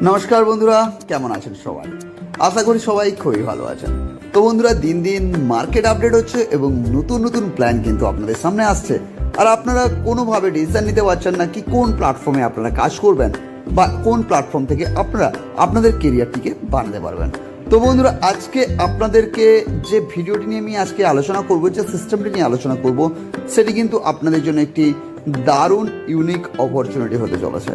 নমস্কার বন্ধুরা, কেমন আছেন সবাই? আশা করি সবাই খুবই ভালো আছেন। তো বন্ধুরা, দিন দিন মার্কেট আপডেট হচ্ছে এবং নতুন নতুন প্ল্যান কিন্তু আপনাদের সামনে আসছে। আর আপনারা কোনোভাবে ডিসিশন নিতে পারছেন না কি কোন প্ল্যাটফর্মে আপনারা কাজ করবেন বা কোন প্ল্যাটফর্ম থেকে আপনারা আপনাদের কেরিয়ারটিকে বানাতে পারবেন। তো বন্ধুরা, আজকে আপনাদেরকে যে ভিডিওটি নিয়ে আমি আজকে আলোচনা করব, যে সিস্টেমটি নিয়ে আলোচনা করব, সেটি কিন্তু আপনাদের জন্য একটি দারুণ ইউনিক অপরচুনিটি হতে চলেছে।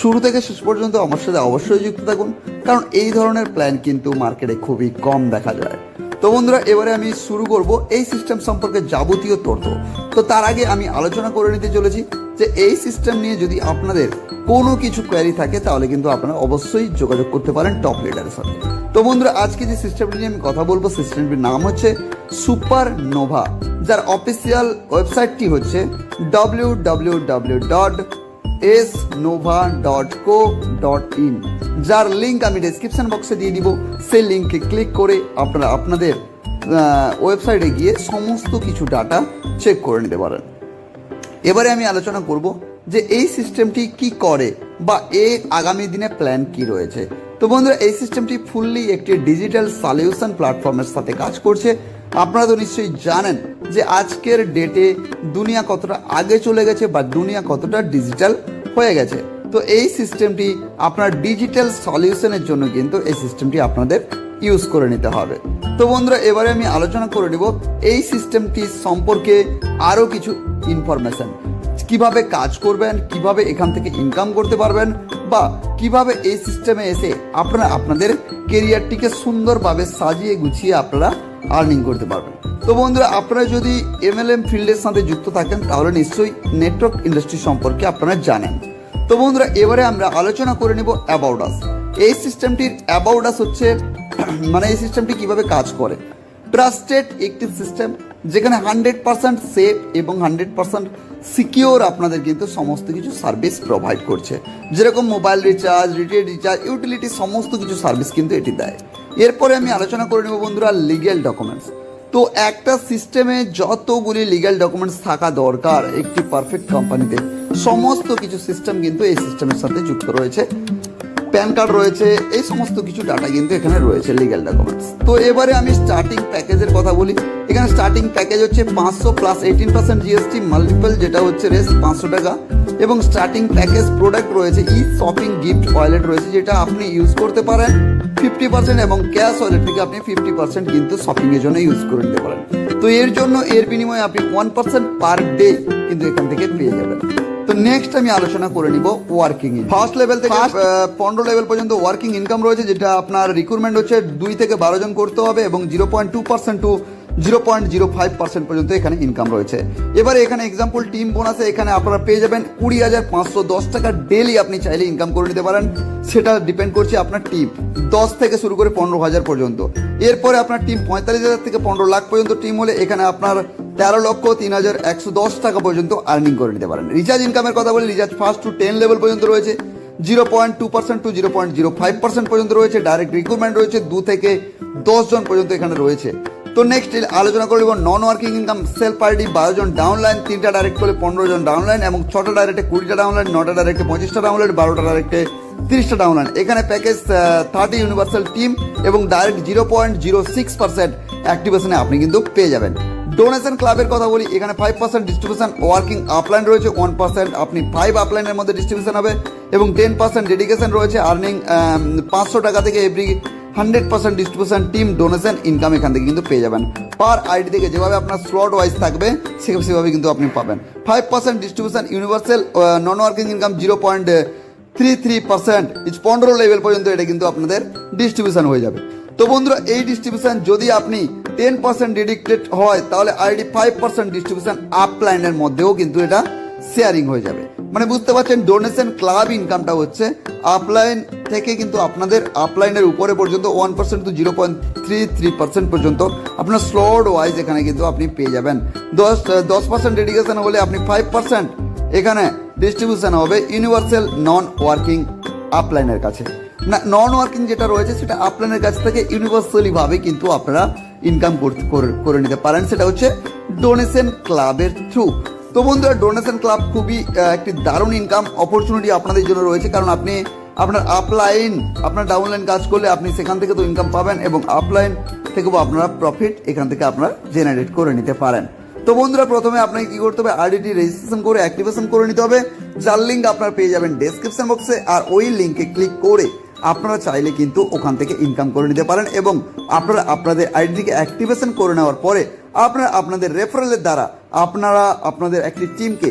শুরু থেকে শেষ পর্যন্ত আমার সাথে অবশ্যই যুক্ত থাকুন, কারণ এই ধরনের প্ল্যান কিন্তু মার্কেটে খুবই কম দেখা যায়। তো বন্ধুরা, এবারে আমি শুরু করব এই সিস্টেম সম্পর্কে যাবতীয় তথ্য। তো তার আগে আমি আলোচনা করে নিতে চলেছি যে এই সিস্টেম নিয়ে যদি আপনাদের কোনো কিছু কোয়ারি থাকে তাহলে কিন্তু আপনারা অবশ্যই যোগাযোগ করতে পারেন টপ লিডারের সাথে। তো বন্ধুরা, আজকে যে সিস্টেমটি নিয়ে আমি কথা বলবো, সিস্টেমটির নাম হচ্ছে সুপার নোভা, যার অফিসিয়াল ওয়েবসাইটটি হচ্ছে www.snova.co.in, যার লিঙ্ক আমি ডেসক্রিপশন বক্সে দিয়ে দিব। সেই লিঙ্কে ক্লিক করে আপনারা আপনাদের ওয়েবসাইটে গিয়ে সমস্ত কিছু ডাটা চেক করে নিতে পারেন। এবারে আমি আলোচনা করব যে এই সিস্টেমটি কি করে বা এর আগামী দিনে প্ল্যান কি রয়েছে। তো বন্ধুরা, এই সিস্টেমটি ফুললি একটি ডিজিটাল সলিউশন প্ল্যাটফর্মের সাথে কাজ করছে। আপনারা তো নিশ্চয়ই জানেন যে আজকের ডেটে দুনিয়া কতটা আগে চলে গেছে বা দুনিয়া কতটা ডিজিটাল হয়ে গেছে। তো এই সিস্টেমটি আপনার ডিজিটাল সলিউশনের জন্য কিন্তু এই সিস্টেমটি আপনাদের ইউজ করে নিতে হবে। তো বন্ধুরা, এবারে আমি আলোচনা করে নেব এই সিস্টেমটি সম্পর্কে আরও কিছু ইনফরমেশন, কিভাবে কাজ করবেন, কিভাবে এখান থেকে ইনকাম করতে পারবেন, বা কিভাবে এই সিস্টেমে এসে আপনারা আপনাদের কেরিয়ারটিকে সুন্দরভাবে সাজিয়ে গুছিয়ে আপনারা আর্নিং করতে পারবেন। তো বন্ধুরা, আপনারা যদি MLM ফিল্ডের সাথে যুক্ত থাকেন তাহলে নিশ্চয়ই নেটওয়ার্ক ইন্ডাস্ট্রি সম্পর্কে আপনারা জানেন। তো বন্ধুরা, এবারে আমরা আলোচনা করে নেব অ্যাবাউট আস। এই সিস্টেমটির অ্যাবাউট আস হচ্ছে মানে এই সিস্টেমটি কিভাবে কাজ করে। ট্রাস্টেড একটি সিস্টেম, যেখানে 100% সেফ এবং 100% সিকিওর আপনাদের কিন্তু সমস্ত কিছু সার্ভিস প্রোভাইড করছে, যেরকম mobile recharge, retail recharge, utility, সমস্ত কিছু সার্ভিস কিন্তু এটি দেয়। এরপরে আমি আলোচনা করে নেব বন্ধুরা লিগ্যাল ডকুমেন্টস। তো একটা সিস্টেমে যতগুলি লিগ্যাল ডকুমেন্টস থাকা দরকার একটি পারফেক্ট কোম্পানিতে, সমস্ত কিছু সিস্টেম কিন্তু এই সিস্টেমের সাথে যুক্ত রয়েছে। প্যান কার্ড রয়েছে, এই সমস্ত কিছু ডাটা কিন্তু এখানে রয়েছে, লিগ্যাল ডকুমেন্টস। তো এবারে আমি স্টার্টিং প্যাকেজের কথা বলি। এখানে স্টার্টিং প্যাকেজ হচ্ছে 500 প্লাস 18% জিএসটি মাল্টিপল, যেটা হচ্ছে রেস 500 টাকা। এবং স্টার্টিং প্যাকেজ প্রোডাক্ট রয়েছে শপিং গিফট ওয়ালেট রয়েছে, যেটা আপনি ইউজ করতে পারেন 50%, এবং ক্যাশ ওয়ালেট থেকে আপনি 50% কিন্তু শপিংয়ের জন্য ইউজ করে নিতে পারেন। তো এর জন্য এর বিনিময়ে আপনি 1% পার ডে কিন্তু এখান থেকে পেয়ে যাবেন। তো নেক্সট আমি আলোচনা করে নিব ওয়ার্কিং ইন। ফার্স্ট লেভেল থেকে 15 লেভেল পর্যন্ত ওয়ার্কিং ইনকাম রয়েছে, যেটা আপনার রিক্রুটমেন্ট হচ্ছে 2 থেকে 12 জন করতে হবে, এবং 0.2% টু 0.05% পর্যন্ত এখানে ইনকাম রয়েছে। এবারে এখানে এক্সাম্পল টিম বোনাসে এখানে আপনারা পেয়ে যাবেন 20,510 টাকা ডেলি। আপনি চাইলে ইনকাম করে নিতে পারেন, সেটা ডিপেন্ড করছে আপনার টিম, 10 থেকে শুরু করে 15,000 পর্যন্ত। এরপরে আপনার টিম 45,000 থেকে 15 লাখ পর্যন্ত টিম হলে এখানে আপনার 13,03,110 টাকা পর্যন্ত আর্নিং করে নিতে পারেন। রিচার্জ ইনকামের কথা বলি, রিচার্জ ফার্স্ট টু 10 লেভেল পর্যন্ত রয়েছে, 0.2% টু 0.05% পর্যন্ত রয়েছে। ডাইরেক্ট রিক্রুটমেন্ট রয়েছে 2 থেকে 10 জন পর্যন্ত এখানে রয়েছে। তো নেক্সট আলোচনা করব নন ওয়ার্কিং ইনকাম। সেলফ পার্টি 12 জন ডাউনলাইন, 3টা ডাইরেক্ট করলে 15 জন ডাউনলাইন, এবং 6টা ডাইরেক্টে 20টা ডাউনলাইন, 9টা ডাইরেক্টে 25টা ডাউনলাইন, 12টা ডাইরেক্টে 30টা ডাউনলাইন। এখানে প্যাকেজ 30 ইউনিভার্সাল টিম এবং ডাইরেক্ট 0.06% অ্যাক্টিভেশনে আপনি কিন্তু পেয়ে যাবেন। ডোনেশন ক্লাবের কথা বলি, এখানে 5% ডিস্ট্রিবিউশন ওয়ার্কিং আপলাইন রয়েছে, 1% আপনি 5 আপলাইনের মধ্যে ডিস্ট্রিবিউশন হবে, এবং 10% ডেডিকেশন রয়েছে। আর্নিং 500 টাকা থেকে every 100% distribution team donation income এখান থেকে কিন্তু পেয়ে যাবেন। পার আইডি থেকে যেভাবে আপনার স্লট ওয়াইজ থাকবে সেভাবে কিন্তু আপনি পাবেন। 5% ডিস্ট্রিবিউশন ইউনিভার্সাল নন ওয়ার্কিং ইনকাম 0.33%, 15 লেভেল পর্যন্ত এটা কিন্তু আপনাদের ডিস্ট্রিবিউশন হয়ে যাবে। তো বন্ধুরা, এই ডিস্ট্রিবিউশন যদি আপনি 10% ডেডিকেটেড হয় তাহলে আইডি 5% ডিস্ট্রিবিউশন আপলাইনের মধ্যেও কিন্তু এটা শেয়ারিং হয়ে যাবে। মানে বুঝতে পারছেন, ডোনেশন ক্লাব ইনকামটা হচ্ছে আপলাইন থেকে কিন্তু আপনাদের আপলাইনের উপরে পর্যন্ত 1% টু 0.33% পর্যন্ত আপনার স্লট ওয়াইজ এখানে কিন্তু আপনি পেয়ে যাবেন। 10% ডেডিকেশন হলে আপনি 5% এখানে ডিস্ট্রিবিউশন হবে ইউনিভার্সাল নন ওয়ার্কিং আপলাইনের কাছে। না, নন ওয়ার্কিং যেটা রয়েছে সেটা আপলাইনের কাছ থেকে ইউনিভার্সালি ভাবে কিন্তু আপনারা ইনকাম করে নিতে পারেন, সেটা হচ্ছে ডোনেশন ক্লাবের থ্রু। তো বন্ধুরা, ডোনেশন ক্লাব খুবই একটি দারুণ ইনকাম অপরচুনিটি আপনাদের জন্য রয়েছে, কারণ আপনি আপনার আপলাইন, আপনার ডাউনলাইন কাজ করলে আপনি সেখান থেকে তো ইনকাম পাবেন এবং আপলাইন থেকেও আপনারা প্রফিট এখান থেকে আপনারা জেনারেট করে নিতে পারেন। তো বন্ধুরা, প্রথমে আপনাকে কি করতে হবে, আইডিটি রেজিস্ট্রেশন করে অ্যাক্টিভেশন করে নিতে হবে, যার লিঙ্ক আপনারা পেয়ে যাবেন ডেসক্রিপশন বক্সে। আর ওই লিঙ্কে ক্লিক করে আপনারা চাইলে কিন্তু ওখান থেকে ইনকাম করে নিতে পারেন এবং আপনারা আপনাদের আইডিটিকে অ্যাক্টিভেশন করে নেওয়ার পরে আপনারা আপনাদের রেফারেলের দ্বারা আপনারা আপনাদের একটি টিমকে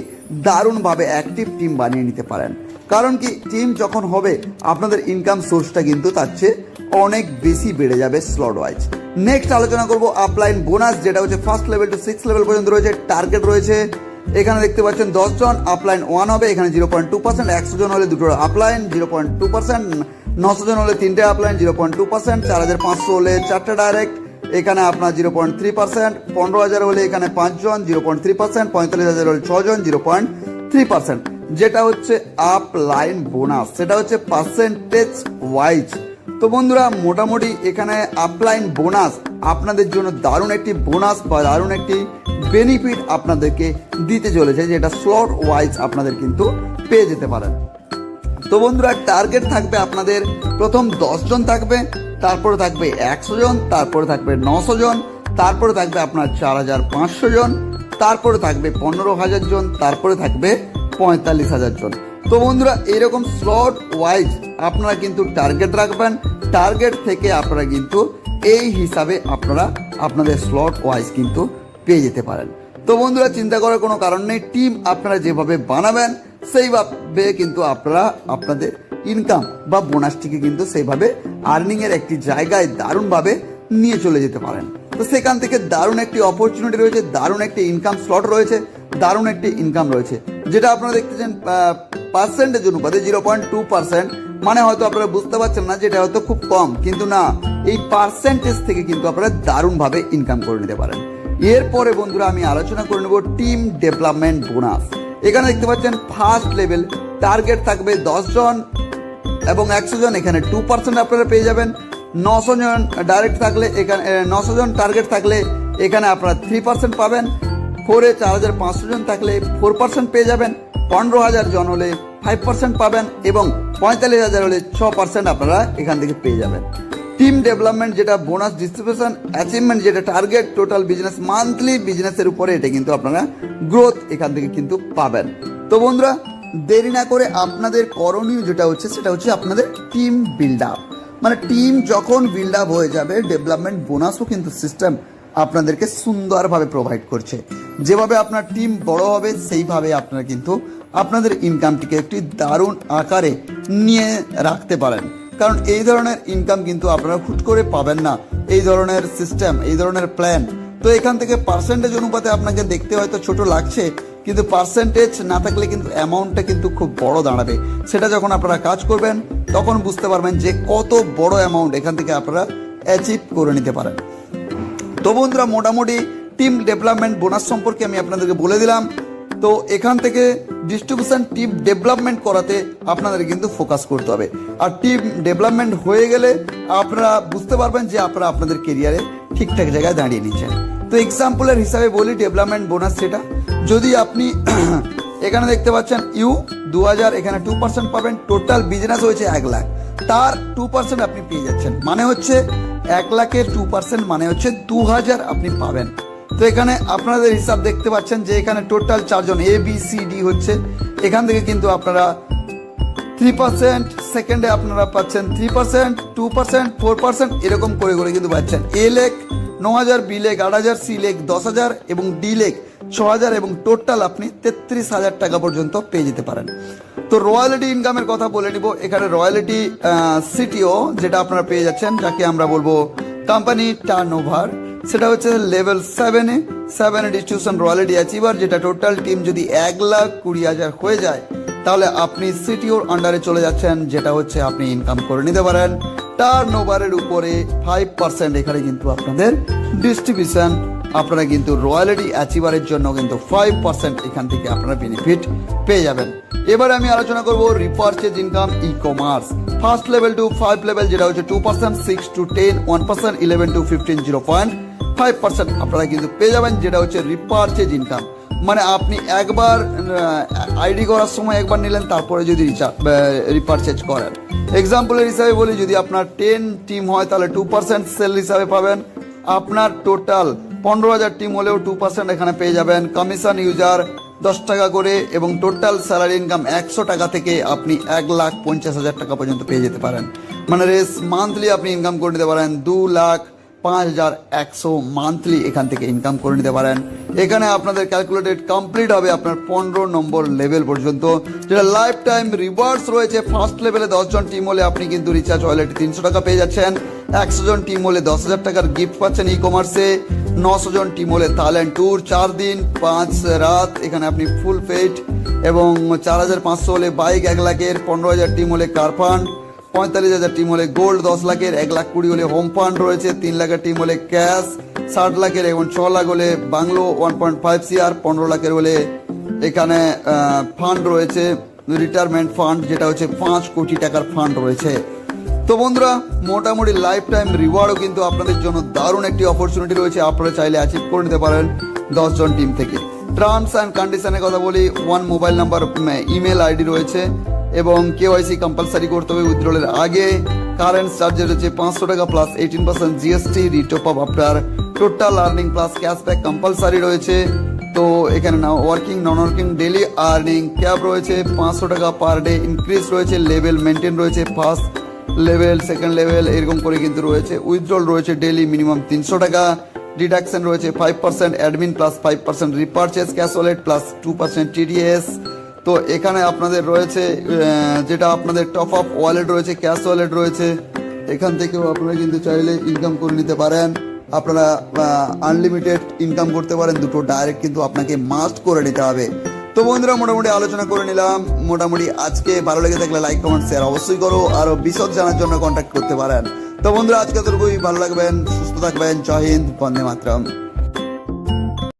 দারুণভাবে অ্যাক্টিভ টিম বানিয়ে নিতে পারেন। কারণ কি, টিম যখন হবে আপনাদের ইনকাম সোর্সটা কিন্তু তার চেয়ে অনেক বেশি বেড়ে যাবে স্লট ওয়াইজ। নেক্সট আলোচনা করব আপলাইন বোনাস, যেটা হচ্ছে ফার্স্ট লেভেল টু 6 লেভেল পর্যন্ত রয়েছে। টার্গেট রয়েছে এখানে দেখতে পাচ্ছেন 10 জন, আপলাইন 1 হবে, এখানে 0.2%, 100 জন হলে 2টো আপলাইন 0.2%, 900 জন হলে 3টে আপলাইন 0.2%, 4500 হলে 4টে ডাইরেক্ট, এখানে আপনার 0.3%, 15,000 হলে এখানে 5 জন 0.3%, 45,000 হলে 6 জন 0.3%। যেটা হচ্ছে আপলাইন বোনাস, সেটা হচ্ছে পার্সেন্টেজ ওয়াইজ। তো বন্ধুরা, মোটামুটি এখানে আপলাইন বোনাস আপনাদের জন্য দারুণ একটি বোনাস বা দারুণ একটি বেনিফিট আপনাদেরকে দিতে চলেছে, যেটা স্লট ওয়াইজ আপনাদের কিন্তু পেয়ে যেতে পারেন। তো বন্ধুরা, টার্গেট থাকবে আপনাদের প্রথম 10 জন থাকবে, তারপরে থাকবে 100 জন, তারপরে থাকবে 900 জন, তারপরে থাকবে আপনার 4,500 জন, তারপরে থাকবে 15,000 জন, তারপরে থাকবে 45,000 জন। তো বন্ধুরা, এরকম স্লট ওয়াইজ আপনারা কিন্তু টার্গেট রাখবেন, টার্গেট থেকে আপনারা কিন্তু এই হিসাবে আপনারা আপনাদের স্লট ওয়াইজ কিন্তু পেয়ে যেতে পারেন। তো বন্ধুরা, চিন্তা করার কোনো কারণ নেই, টিম আপনারা যেভাবে বানাবেন সেইভাবে কিন্তু আপনারা আপনাদের ইনকাম বা বোনাসটিকে কিন্তু সেইভাবে আর্নিংয়ের একটি জায়গায় দারুণভাবে নিয়ে চলে যেতে পারেন। তো সেখান থেকে দারুণ একটি অপরচুনিটি রয়েছে, দারুণ একটি ইনকাম স্লট রয়েছে, দারুণ একটি ইনকাম রয়েছে, যেটা আপনারা দেখতেছেন পার্সেন্টেজ অনুপাতে 0.2%। মানে হয়তো আপনারা বুঝতে পারছেন না, যেটা হয়তো খুব কম, কিন্তু না, এই পার্সেন্টেজ থেকে কিন্তু আপনারা দারুণভাবে ইনকাম করে নিতে পারেন। এরপরে বন্ধুরা, আমি আলোচনা করে নেব টিম ডেভেলপমেন্ট বোনাস। এখানে দেখতে পাচ্ছেন ফার্স্ট লেভেল টার্গেট থাকবে 10 জন এবং 100 জন, এখানে 2% আপনারা পেয়ে যাবেন। 900 জন ডাইরেক্ট থাকলে এখানে 900 জন টার্গেট থাকলে এখানে আপনারা 3% পাবেন। 4,500 জন থাকলে 4% পেয়ে যাবেন। 15,000 জন হলে 5% পাবেন এবং 45,000 হলে 6% আপনারা এখান থেকে পেয়ে যাবেন। টিম ডেভেলপমেন্ট যেটা বোনাস ডিস্ট্রিবিউশন অ্যাচিভমেন্ট, যেটা টার্গেট টোটাল বিজনেস মান্থলি বিজনেসের উপরে, এটা কিন্তু আপনারা গ্রোথ এখান থেকে কিন্তু পাবেন। তো বন্ধুরা, দেরি না করে আপনাদের করণীয় যেটা হচ্ছে সেটা হচ্ছে আপনাদের টিম বিল্ড আপ। মানে টিম যখন বিল্ড আপ হয়ে যাবে, ডেভেলপমেন্ট বোনাসও কিন্তু সিস্টেম আপনাদেরকে সুন্দরভাবে প্রোভাইড করছে। যেভাবে আপনার টিম বড় হবে সেইভাবে আপনারা কিন্তু আপনাদের ইনকামটিকে একটি দারুণ আকারে নিয়ে রাখতে পারেন। কারণ এই ধরনের ইনকাম কিন্তু আপনারা হুট করে পাবেন না, এই ধরনের সিস্টেম, এই ধরনের প্ল্যান। তো এখান থেকে পার্সেন্টেজ অনুপাতে আপনাকে দেখতে হয়তো ছোট লাগছে, কিন্তু পার্সেন্টেজ না থাকলে কিন্তু অ্যামাউন্টটা কিন্তু খুব বড় দাঁড়াবে। সেটা যখন আপনারা কাজ করবেন তখন বুঝতে পারবেন যে কত বড় অ্যামাউন্ট এখান থেকে আপনারা অ্যাচিভ করে নিতে পারেন। তো বন্ধুরা, মোটামুটি টিম ডেভেলপমেন্ট বোনাস সম্পর্কে আমি আপনাদেরকে বলে দিলাম। তো এখান থেকে ডিস্ট্রিবিউশন টিম ডেভেলপমেন্ট করাতে আপনাদের কিন্তু ফোকাস করতে হবে। আর টিম ডেভেলপমেন্ট হয়ে গেলে আপনারা বুঝতে পারবেন যে আপনারা আপনাদের কেরিয়ারে ঠিকঠাক জায়গায় দাঁড়িয়ে নিচ্ছেন। তো এক্সাম্পলের হিসাবে বলি, ডেভেলপমেন্ট বোনাস সেটা যদি আপনি এখানে দেখতে পাচ্ছেন U2000, এখানে 2% পাবেন। টোটাল বিজনেস হয়েছে 1 লাখ, তার 2% আপনি পেয়ে যাচ্ছেন। মানে হচ্ছে 1 লাখের 2% মানে হচ্ছে 2,000 আপনি পাবেন। তো এখানে আপনাদের হিসাব দেখতে পাচ্ছেন যে এখানে টোটাল 4 জন ABCD হচ্ছে, এখান থেকে কিন্তু আপনারা 3%, সেকেন্ডে আপনারা পাচ্ছেন 3%, 2%, 4%, এরকম করে করে কিন্তু পাচ্ছেন। A লেখ 9,000, B লেখ 8,000, C লেখ 10,000 এবং D লেখ 6,000 এবং টোটাল আপনি 33,000 টাকা পর্যন্ত পেয়ে যেতে পারেন। তো রয়্যালিটি ইনকামের কথা বলে নিব। এখানে রয়্যালিটি CTO যেটা আপনারা পেয়ে যাচ্ছেন, যাকে আমরা বলবো কোম্পানি টার্নওভার, সেটা হচ্ছে লেভেল 7 ডিস্ট্রিবিউশন রয়্যালিটি অ্যাচিভার, যেটা টোটাল টিম যদি 1,20,000 হয়ে যায় তাহলে আপনি সিটিওর আন্ডারে চলে যাচ্ছেন, যেটা হচ্ছে আপনি ইনকাম করে নিতে পারেন টার্নওভারের উপরে 5%। এখানে কিন্তু আপনাদের ডিস্ট্রিবিউশন, আপনারা কিন্তু রয়্যালিটি অ্যাচিভারের জন্য কিন্তু 5% এখান থেকে আপনারা বেনিফিট পেয়ে যাবেন। এবার আমি আলোচনা করব repurchase income e commerce. First level to 5 level, যেটা হচ্ছে 2%, 6 to 10 1%, 11 to 15 0.5% আপনারা কিন্তু পেয়ে যাবেন, যেটা হচ্ছে রিপারচেজ ইনকাম। মানে আপনি একবার আইডি করার সময় একবার নিলেন, তারপরে যদি রিপারচেজ করেন। এক্সাম্পলের হিসাবে বলি, যদি আপনার 10 টিম হয় তাহলে 2% সেল হিসাবে পাবেন। আপনার টোটাল 15,000 টিম হলেও 2% এখানে পেয়ে যাবেন। কমিশন ইউজার 10 টাকা করে, এবং টোটাল স্যালারি ইনকাম 100 টাকা থেকে আপনি 1,50,000 টাকা পর্যন্ত পেয়ে যেতে পারেন। মানে মান্থলি আপনি ইনকাম করে নিতে পারেন 2,05,100 মান্থলি এখান থেকে ইনকাম করে নিতে পারেন। এখানে আপনাদের ক্যালকুলেটেড কমপ্লিট হবে আপনার 15 নম্বর লেভেল পর্যন্ত, যেটা লাইফ টাইম রিওয়ার্ডস রয়েছে। ফার্স্ট লেভেলে 10 জন টিম হলে আপনি কিন্তু রিচার্জ ওয়ালেটে 300 টাকা পেয়ে যাচ্ছেন। 100 জন টিম হলে 10,000 টাকার গিফট পাচ্ছেন ই কমার্সে। 900 জন টিম হলে থাইল্যান্ড ট্যুর 4 দিন 5 রাত, এখানে আপনি ফুল পেড। এবং 4,500 হলে বাইক 1 লাখের। 15,000 টিম হলে কার ফান্ড। 45,000 টিম হলে গোল্ড 10 লাখের। 1,20,000 হলে হোম ফান্ড রয়েছে। 3 লাখের টিম হলে ক্যাশ 60 লাখের। এবং 6 লাখ হলে বাংলো 1.5 CR। 15 লাখের হলে এখানে ফান্ড রয়েছে রিটায়ারমেন্ট ফান্ড, যেটা হচ্ছে 5 কোটি টাকার ফান্ড রয়েছে। তো বন্ধুরা, মোটামুটি লাইফ টাইম রিওয়ার্ডও কিন্তু আপনাদের জন্য দারুণ একটি অপরচুনিটি রয়েছে। আপনারা চাইলে অ্যাচিভ করে নিতে পারেন 10 জন টিম থেকে। টার্মস অ্যান্ড কন্ডিশনের কথা বলি, 1 মোবাইল নাম্বার, ইমেল আইডি রয়েছে, এবং কেওয়াইসি কম্পালসারি করতে হবে উইথড্রলের আগে। কারেন্ট চার্জেস হচ্ছে 500 টাকা প্লাস 18% জিএসটি। রিটপ আপ আপনার total earning plus cashback compulsory রয়েছে। তো এখানে না ওয়ার্কিং নন ওয়ার্কিং ডেলি আর্নিং ক্যাপ রয়েছে 500 টাকা পার ডে। ইনক্রিজ রয়েছে, লেভেল মেনটেন রয়েছে, ফার্স্ট লেভেল সেকেন্ড লেভেল এরকম করে কিন্তু রয়েছে। উইথড্রল রয়েছে ডেলি মিনিমাম 300 টাকা। ডিডাকশন রয়েছে 5% admin plus 5% repurchase cash wallet plus 2% TDS. তো এখানে আপনাদের রয়েছে যেটা আপনাদের টপ আপ ওয়ালেট রয়েছে, ক্যাশ ওয়ালেট রয়েছে। এখান থেকেও আপনারা কিন্তু চাইলে ইনকাম করে নিতে পারেন। আপনারা আনলিমিটেড ইনকাম করতে পারেন, দুটো ডাইরেক্ট কিন্তু আপনাকে মাস্ট করে নিতে হবে। তো বন্ধুরা, মোটামুটি আলোচনা করে নিলাম। মোটামুটি আজকে ভালো লেগে থাকলে লাইক কমেন্ট শেয়ার অবশ্যই করো। আরও বিশদ জানার জন্য কন্ট্যাক্ট করতে পারেন। তো বন্ধুরা, আজকে এতটুকুই। ভালো লাগবেন, সুস্থ থাকবেন। জয় হিন্দ, বন্দে মাতরম।